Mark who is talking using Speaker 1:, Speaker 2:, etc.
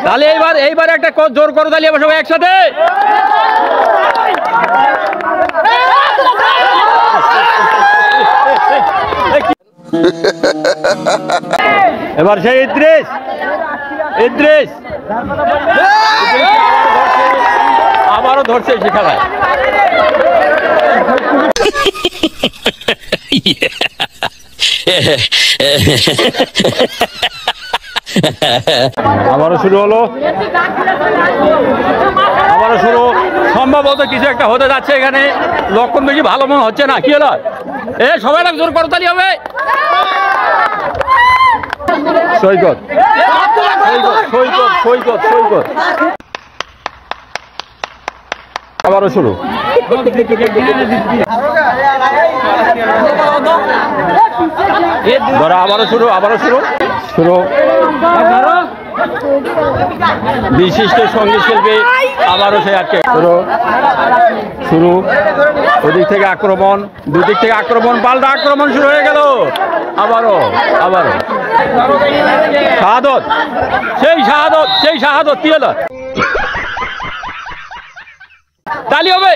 Speaker 1: তাহলে এইবার একটা জোর করো তাহলে আমরা সবাই একসাথে। এবার সেই ইদ্রিস আবারও ধরছে সে খেলায়। আবারও শুরু হলো, আবারও শুরু। সম্ভবত কিছু একটা হতে যাচ্ছে এখানে, লক্ষণ বেশি ভালো মনে হচ্ছে না। কি হলো? সবাই জোর করতালি হবে। সৈকত সৈকত সৈকত সৈকত আবারও শুরু। আবারও শুরু, আবারও শুরু শুরু। বিশিষ্ট সঙ্গীত শিল্পী আবারও সে আটকে শুরু শুরু। ওদিক থেকে আক্রমণ, দুদিক থেকে আক্রমণ, পাল্টা আক্রমণ শুরু হয়ে গেল। আবারও আবারও শাহাদত, সেই শাহাদত কি হলো? তালি হবে।